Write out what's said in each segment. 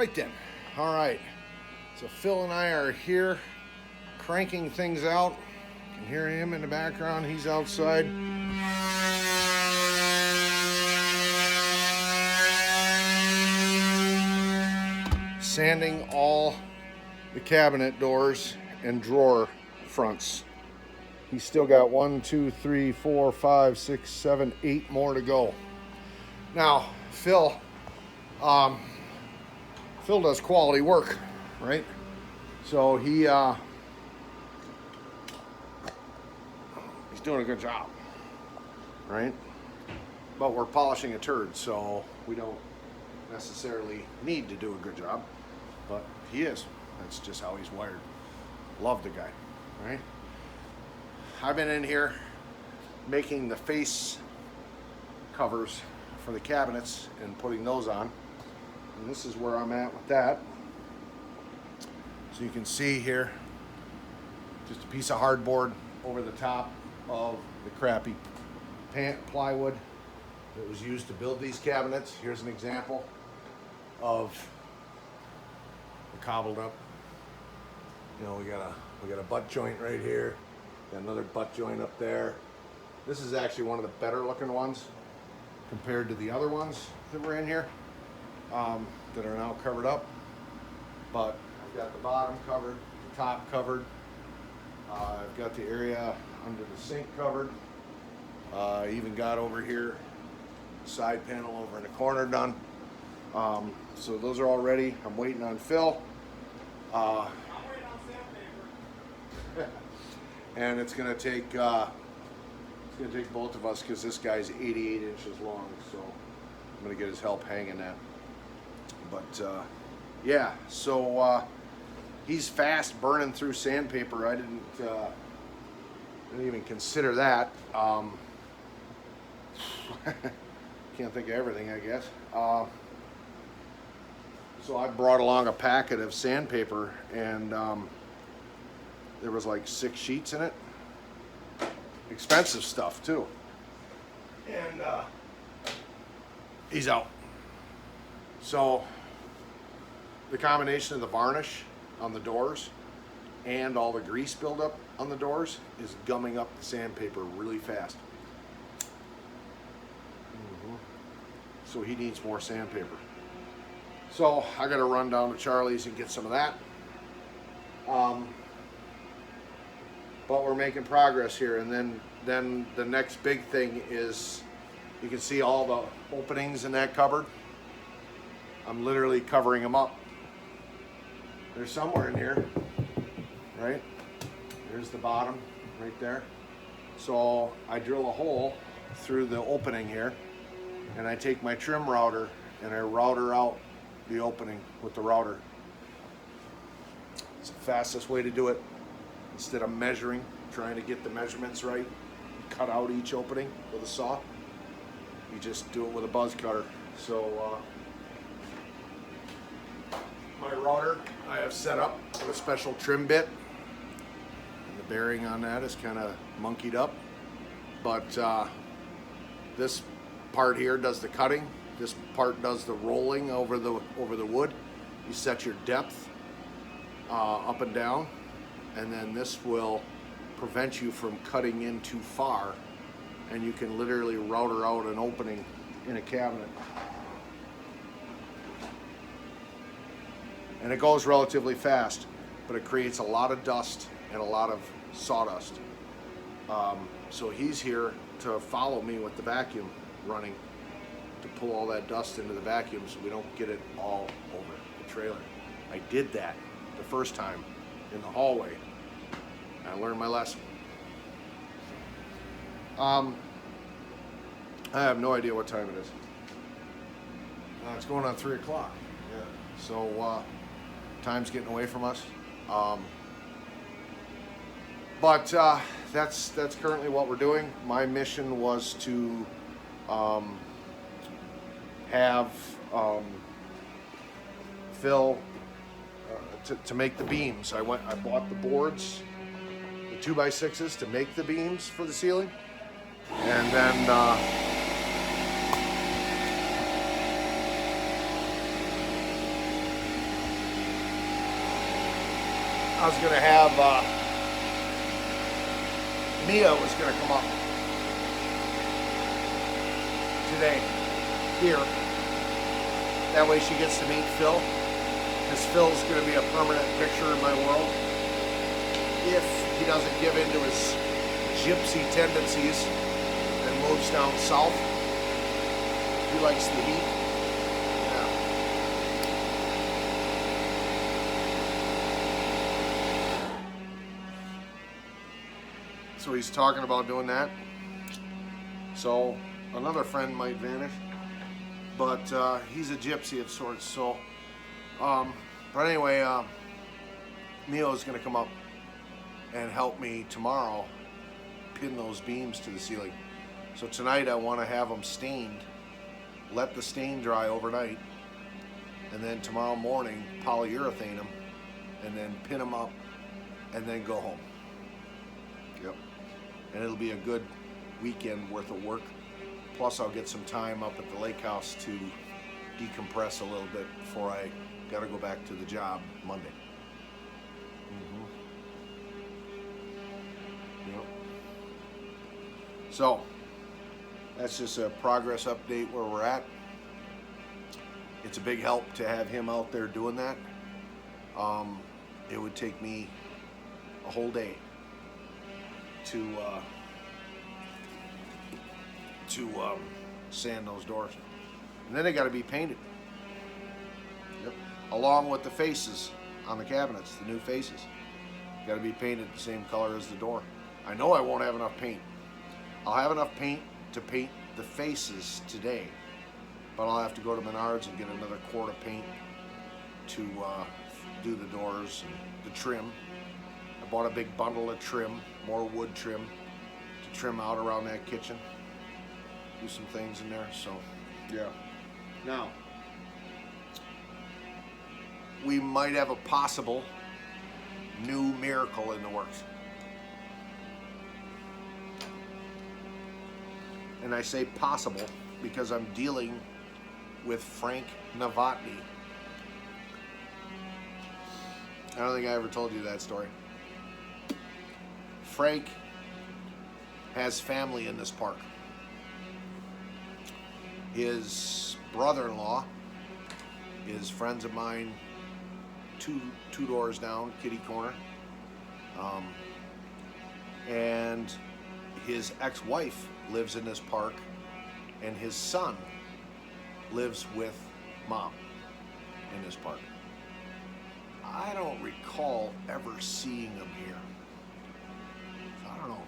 Right then. All right. So Phil and I are here cranking things out. You can hear him in the background. He's outside. Sanding all the cabinet doors and drawer fronts. He's still got 1, 2, 3, 4, 5, 6, 7, 8 more to go. Now, Phil does quality work, right? So he's doing a good job, right? But we're polishing a turd, so we don't necessarily need to do a good job, but he is. That's just how he's wired. Love the guy, right? I've been in here making the face covers for the cabinets and putting those on. And this is where I'm at with that. So you can see here, just a piece of hardboard over the top of the crappy plywood that was used to build these cabinets. Here's an example of the cobbled up. You know, we got a butt joint right here. Got another butt joint up there. This is actually one of the better looking ones compared to the other ones that were in here that are now covered up. But I've got the bottom covered, the top covered. I've got the area under the sink covered. I even got over here, side panel over in the corner done. So those are all ready. I'm waiting on Phil. I'm waiting on sandpaper. And it's gonna take both of us because this guy's 88 inches long, so I'm gonna get his help hanging that. But yeah, so he's fast burning through sandpaper. I didn't even consider that. Can't think of everything, I guess. So I brought along a packet of sandpaper, and there was like 6 sheets in it. Expensive stuff too. And he's out. So the combination of the varnish on the doors and all the grease buildup on the doors is gumming up the sandpaper really fast. So he needs more sandpaper. So I gotta run down to Charlie's and get some of that. But we're making progress here, and then the next big thing is, you can see all the openings in that cupboard. I'm literally covering them up. They're somewhere in here, right? There's the bottom right there. So I drill a hole through the opening here, and I take my trim router and I router out the opening with the router. It's the fastest way to do it. Instead of measuring, trying to get the measurements right, cut out each opening with a saw, you just do it with a buzz cutter. So my router I have set up with a special trim bit, and the bearing on that is kind of monkeyed up, but this part here does the cutting, this part does the rolling over the wood. You set your depth up and down, and then this will prevent you from cutting in too far, and you can literally router out an opening in a cabinet. And it goes relatively fast, but it creates a lot of dust and a lot of sawdust. So he's here to follow me with the vacuum running to pull all that dust into the vacuum so we don't get it all over the trailer. I did that the first time in the hallway. I learned my lesson. I have no idea what time it is. It's going on 3 o'clock. Yeah. So time's getting away from us. But that's currently what we're doing. My mission was to have Phil to make the beams. I bought the boards, the 2x6s to make the beams for the ceiling, and then I was gonna have Mia was gonna come up today here. That way she gets to meet Phil. Because Phil's gonna be a permanent picture in my world. If he doesn't give in to his gypsy tendencies and moves down south. He likes the heat. Yeah. So he's talking about doing that. So another friend might vanish, but he's a gypsy of sorts. So, but anyway, Neo's gonna come up and help me tomorrow pin those beams to the ceiling. So tonight I want to have them stained, let the stain dry overnight, and then tomorrow morning polyurethane them, and then pin them up, and then go home. Yep. And it'll be a good weekend worth of work. Plus I'll get some time up at the lake house to decompress a little bit before I gotta go back to the job Monday. Yep. So that's just a progress update where we're at. It's a big help to have him out there doing that. It would take me a whole day to sand those doors, and then they got to be painted. Yep. Along with the faces on the cabinets, the new faces got to be painted the same color as the door. I know I won't have enough paint. I'll have enough paint to paint the faces today, but I'll have to go to Menards and get another quart of paint to do the doors and the trim. I bought a big bundle of trim, more wood trim, to trim out around that kitchen. Do some things in there, so yeah. Now, we might have a possible new miracle in the works. And I say possible because I'm dealing with Frank Novotny. I don't think I ever told you that story. Frank has family in this park. His brother-in-law is friends of mine two doors down, kitty corner. And his ex-wife lives in this park, and his son lives with mom in this park. I don't recall ever seeing him here. I don't know.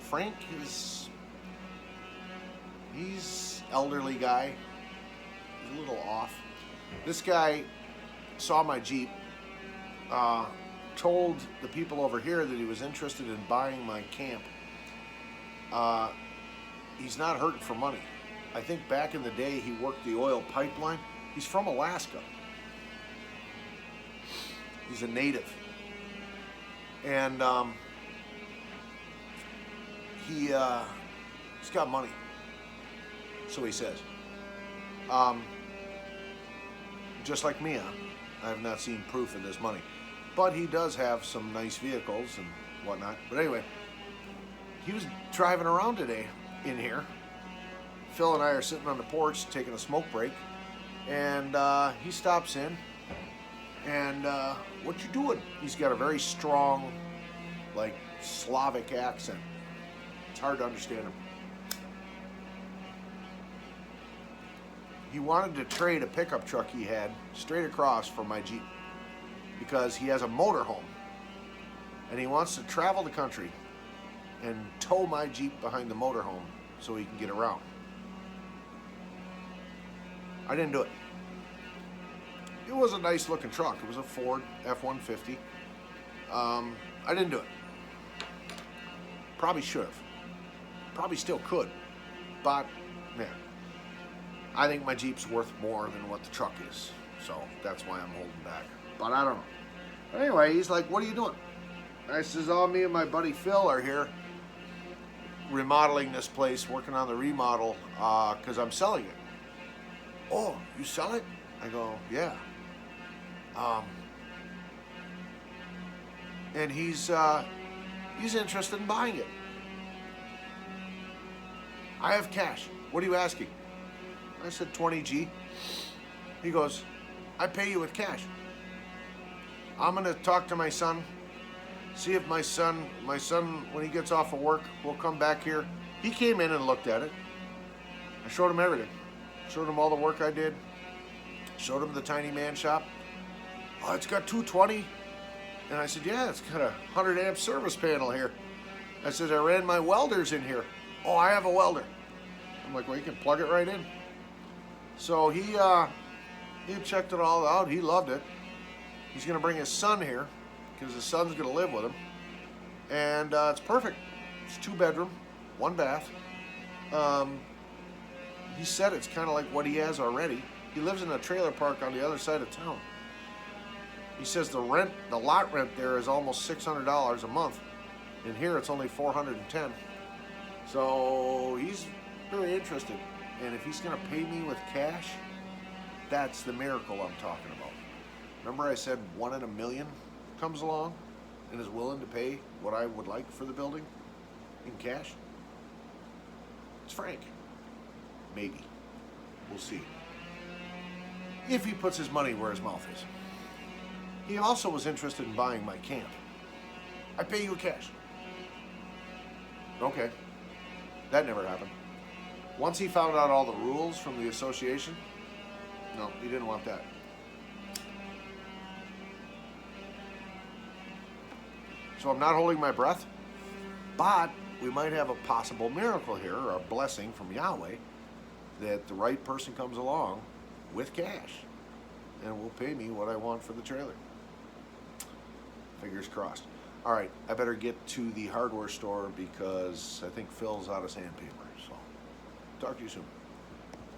Frank he's elderly guy. He's a little off. This guy saw my Jeep, told the people over here that he was interested in buying my camp. He's not hurting for money. I think back in the day he worked the oil pipeline. He's from Alaska. He's a native. And he's got money. So he says. Just like Mia, I have not seen proof of this money. But he does have some nice vehicles and whatnot. But anyway, he was driving around today in here. Phil and I are sitting on the porch taking a smoke break. And he stops in. And what you doing? He's got a very strong, like, Slavic accent. It's hard to understand him. He wanted to trade a pickup truck he had straight across for my Jeep because he has a motorhome and he wants to travel the country and tow my Jeep behind the motorhome so he can get around. I didn't do it. It was a nice looking truck. It was a Ford F-150. I didn't do it. Probably should have. Probably still could. But, man, I think my Jeep's worth more than what the truck is. So that's why I'm holding back. But I don't know. But anyway, he's like, what are you doing? I says, oh, me and my buddy Phil are here remodeling this place, working on the remodel because I'm selling it. Oh, you sell it? I go, yeah. and he's interested in buying it. I have cash. What are you asking? I said 20G. He goes, I pay you with cash. I'm gonna talk to my son, see if my son, when he gets off of work, will come back here. He came in and looked at it. I showed him everything. Showed him all the work I did. Showed him the tiny man shop. Oh, it's got 220. And I said, yeah, it's got a 100 amp service panel here. I said, I ran my welders in here. Oh, I have a welder. I'm like, well, you can plug it right in. So he checked it all out. He loved it. He's going to bring his son here because his son's going to live with him. And it's perfect. It's 2 bedroom, 1 bath. He said it's kind of like what he has already. He lives in a trailer park on the other side of town. He says the lot rent there is almost $600 a month. And here it's only $410. So he's very interested. And if he's gonna pay me with cash, that's the miracle I'm talking about. Remember I said 1 in a million comes along and is willing to pay what I would like for the building in cash? It's Frank. Maybe. We'll see. If he puts his money where his mouth is. He also was interested in buying my camp. I pay you cash. Okay. That never happened. Once he found out all the rules from the association, no, he didn't want that. So I'm not holding my breath, but we might have a possible miracle here, or a blessing from Yahweh, that the right person comes along with cash and will pay me what I want for the trailer. Fingers crossed. All right, I better get to the hardware store because I think Phil's out of sandpaper. So, talk to you soon.